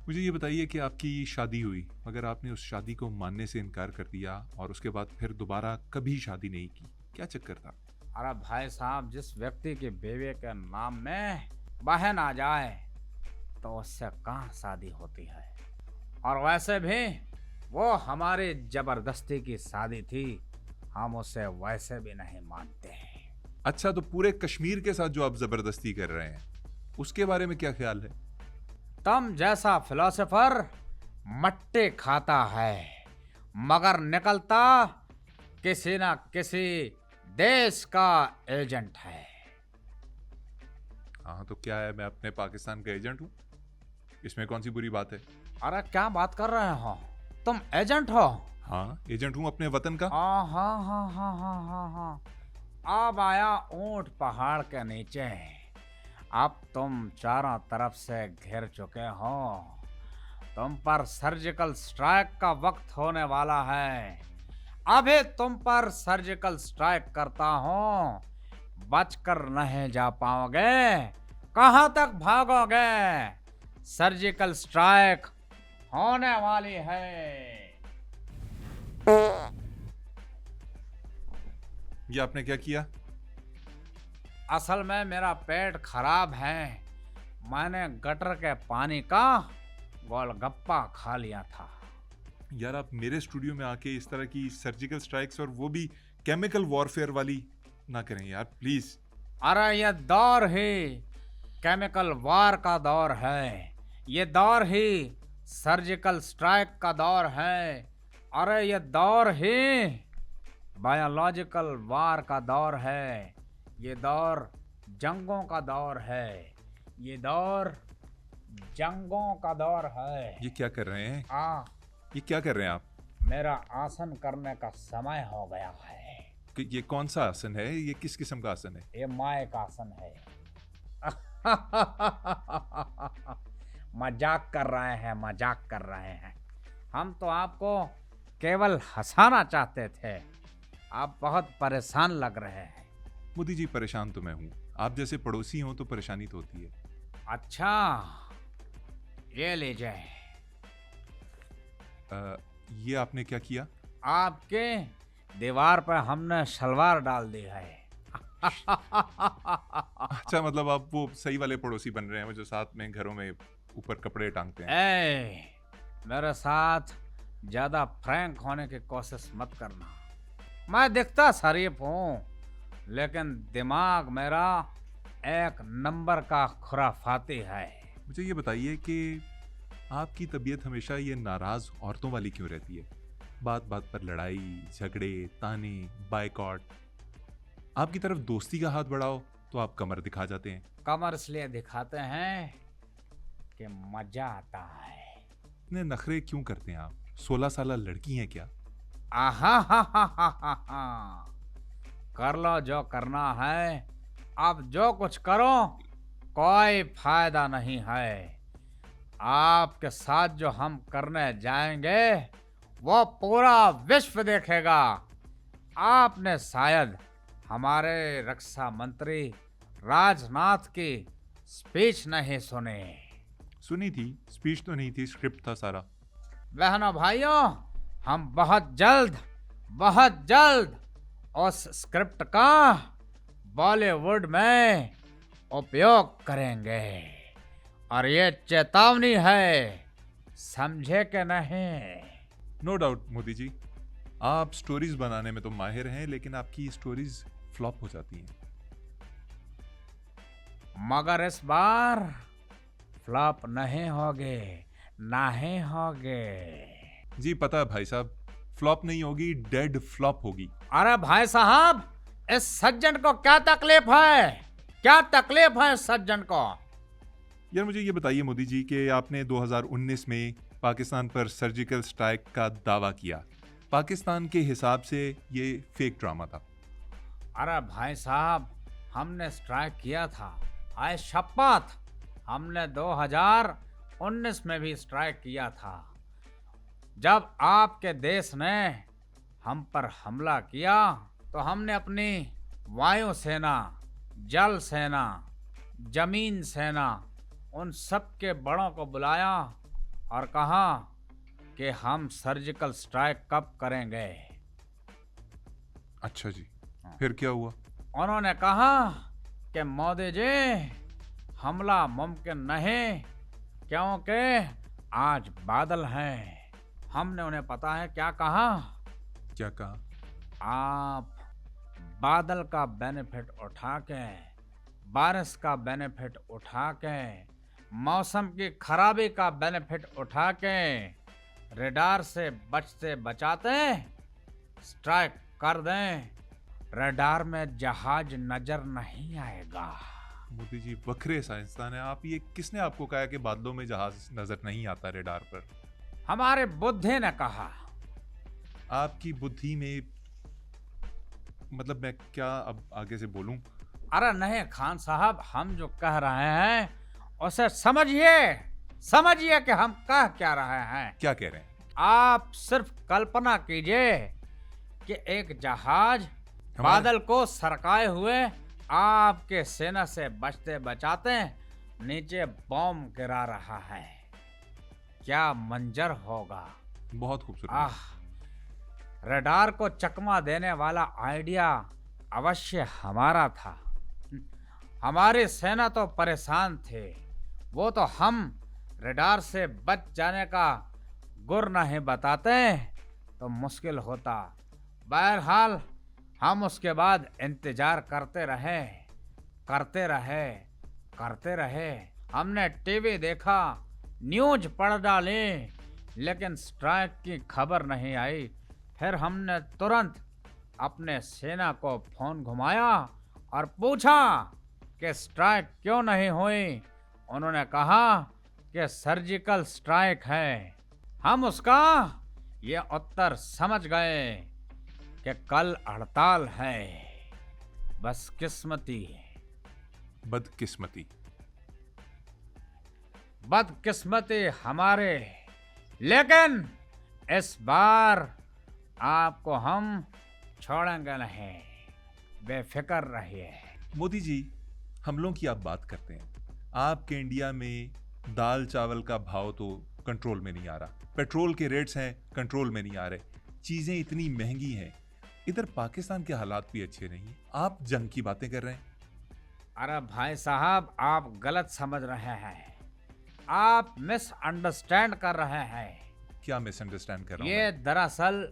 मुझे ये बताइए कि आपकी शादी हुई मगर आपने उस शादी को मानने से इनकार कर दिया और उसके बाद फिर दोबारा कभी शादी नहीं की। क्या चक्कर था? अरे भाई साहब, जिस व्यक्ति की बीवी के नाम में बहन आ जाए तो उससे कहाँ शादी होती है। और वैसे भी वो हमारी जबरदस्ती की शादी थी, हम उसे वैसे भी नहीं मानते हैं। अच्छा, तो पूरे कश्मीर के साथ जो आप जबरदस्ती कर रहे हैं उसके बारे में क्या ख्याल है? तुम जैसा फिलोसोफर मट्टी खाता है मगर निकलता किसी ना किसी देश का एजेंट है। हाँ, तो क्या है, मैं अपने पाकिस्तान का एजेंट हूँ, इसमें कौन सी बुरी बात है? अरे क्या बात कर रहे हो, तुम एजेंट हो? हाँ, एजेंट हूँ अपने वतन का। हाँ हाँ हाँ हाँ हाँ हाँ हाँ। अब आया ऊंट पहाड़ के नीचे। अब तुम चारों तरफ से घिर चुके हो। तुम पर सर्जिकल स्ट्राइक का वक्त होने वाला है। अभी तुम पर सर्जिकल स्ट्राइक करता हूँ, बचकर नहीं जा पाओगे। कहाँ तक भागोगे? सर्जिकल स्ट्राइक होने वाली है। ये आपने क्या किया? असल में मेरा पेट खराब है, मैंने गटर के पानी का गोलगप्पा खा लिया था। यार, आप मेरे स्टूडियो में आके इस तरह की सर्जिकल स्ट्राइक्स और वो भी केमिकल वॉरफेयर वाली ना करें यार, प्लीज। अरे ये दौर ही केमिकल वार का दौर है, ये दौर ही सर्जिकल स्ट्राइक का दौर है। अरे ये दौर ही बायोलॉजिकल वार का दौर है, ये दौर जंगों का दौर है, ये दौर जंगों का दौर है। ये क्या कर रहे हैं? आ ये क्या कर रहे हैं आप? मेरा आसन करने का समय हो गया है। कि ये कौन सा आसन है? ये किस किस्म का आसन है? ये मायक आसन है। मजाक कर रहे हैं, मजाक कर रहे हैं। हम तो आपको केवल हंसाना चाहते थे, आप बहुत परेशान लग रहे हैं। मोदी जी, परेशान तो मैं हूँ, आप जैसे पड़ोसी हो तो परेशानी तो होती है। अच्छा, ये लीजिए। ये आपने क्या किया? आपके दीवार पर हमने सलवार डाल दी है। अच्छा, मतलब आप वो सही वाले पड़ोसी बन रहे हैं, वो जो साथ में घरों में ऊपर कपड़े टांगते हैं। ए, मेरे साथ ज्यादा फ्रैंक होने की कोशिश मत करना। मैं दिखता शरीफ हूँ, लेकिन दिमाग मेरा एक नंबर का खुराफाती है। मुझे ये बताइए कि आपकी तबीयत हमेशा ये नाराज औरतों वाली क्यों रहती है? बात बात पर लड़ाई झगड़े ताने बायकॉट। आपकी तरफ दोस्ती का हाथ बढ़ाओ तो आप कमर दिखा जाते हैं। कमर इसलिए दिखाते हैं कि मजा आता है। इतने नखरे क्यों करते हैं आप? 16 साल लड़की हैं क्या? आहा हा हा हा हा हा। कर लो जो करना है, अब जो कुछ करो कोई फायदा नहीं है। आपके साथ जो हम करने जाएंगे वो पूरा विश्व देखेगा। आपने शायद हमारे रक्षा मंत्री राजनाथ की स्पीच नहीं सुनी। सुनी थी, स्पीच तो नहीं थी, स्क्रिप्ट था सारा। बहनों भाइयों, हम बहुत जल्द उस स्क्रिप्ट का बॉलीवुड में उपयोग करेंगे। और ये चेतावनी है, समझे कि नहीं? नो डाउट मोदी जी, आप स्टोरीज बनाने में तो माहिर हैं, लेकिन आपकी स्टोरीज फ्लॉप हो जाती हैं। मगर इस बार फ्लॉप नहीं होगे, नहीं होगे। जी पता है भाई साहब, फ्लॉप नहीं होगी, डेड फ्लॉप होगी। अरे भाई साहब, इस सज्जन को क्या तकलीफ है? क्या तकलीफ है इस सज्जन को? यार मुझे ये बताइए मोदी जी कि आपने 2019 में पाकिस्तान पर सर्जिकल स्ट्राइक का दावा किया। पाकिस्तान के हिसाब से ये फेक ड्रामा था। अरे भाई साहब, हमने स्ट्राइक किया था, आए शपथ। हमने 2019 में भी स्ट्राइक किया था, जब आपके देश ने हम पर हमला किया तो हमने अपनी वायु सेना, जल सेना, जमीन सेना, उन सब के बड़ों को बुलाया और कहा कि हम सर्जिकल स्ट्राइक कब करेंगे। अच्छा जी, फिर क्या हुआ? उन्होंने कहा कि मोदी जी, हमला मुमकिन नहीं, क्योंकि आज बादल हैं। हमने उन्हें पता है क्या कहा? क्या कहा? आप बादल का बेनिफिट उठा के, बारिश का बेनिफिट उठा के, मौसम की खराबी का बेनिफिट उठा के रडार से बचते बचाते स्ट्राइक कर दें। रडार में जहाज नजर नहीं आएगा। मोदी जी वखरे साइंसदान है आप। ये किसने आपको कहा कि बादलों में जहाज नजर नहीं आता रेडार पर? हमारे बुद्धि ने कहा। आपकी बुद्धि में मतलब मैं क्या अब आगे से बोलूं? अरे नहीं खान साहब, हम जो कह रहे हैं उसे समझिए, समझिए कि हम कह क्या रहे हैं। क्या कह रहे हैं? आप सिर्फ कल्पना कीजिए कि एक जहाज बादल को सरकाए हुए आपके सेना से बचते बचाते नीचे बॉम्ब गिरा रहा है। क्या मंजर होगा। बहुत खूबसूरत। आह, रडार को चकमा देने वाला आइडिया अवश्य हमारा था। हमारी सेना तो परेशान थे, वो तो हम रडार से बच जाने का गुर नहीं बताते तो मुश्किल होता। बहरहाल हम उसके बाद इंतजार करते रहे, करते रहे, करते रहे। हमने टीवी देखा, न्यूज पढ़ डाली, लेकिन स्ट्राइक की खबर नहीं आई। फिर हमने तुरंत अपने सेना को फोन घुमाया और पूछा कि स्ट्राइक क्यों नहीं हुई। उन्होंने कहा कि सर्जिकल स्ट्राइक है। हम उसका ये उत्तर समझ गए कि कल हड़ताल है। बस किस्मती, बदकिस्मती। बदकिस्मती हमारे, लेकिन इस बार आपको हम छोड़ेंगे नहीं, बेफिक्र रहिए। मोदी जी, हमलों की आप बात करते हैं। आपके इंडिया में दाल चावल का भाव तो कंट्रोल में नहीं आ रहा, पेट्रोल के रेट्स हैं कंट्रोल में नहीं आ रहे, चीजें इतनी महंगी हैं। इधर पाकिस्तान के हालात भी अच्छे नहीं हैं, आप जंग की बातें कर रहे हैं। अरे भाई साहब, आप गलत समझ रहे हैं, आप मिसअंडरस्टैंड कर रहे हैं। क्या मिसअंडरस्टैंड कर रहा हूं ये दरअसल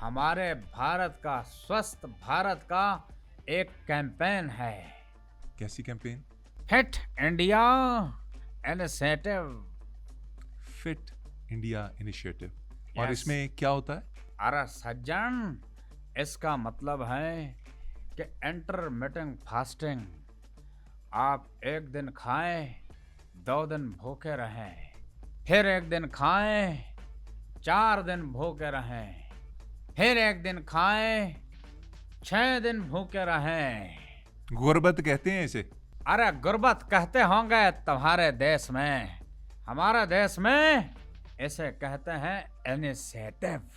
हमारे भारत का, स्वस्थ भारत का एक कैंपेन है। कैसी campaign? Fit India initiative. Fit India initiative. और Yes. इसमें क्या होता है? अरे सज्जन, इसका मतलब है कि इंटरमिटेंट फास्टिंग। आप एक दिन खाएं, 2 दिन भूखे रहें, फिर एक दिन खाएं, 4 दिन भूखे रहें, फिर एक दिन खाएं, 6 दिन भूखे रहें। गुर्बत कहते हैं इसे। अरे गुर्बत कहते होंगे तुम्हारे देश में, हमारे देश में इसे कहते हैं इनिशिएटिव।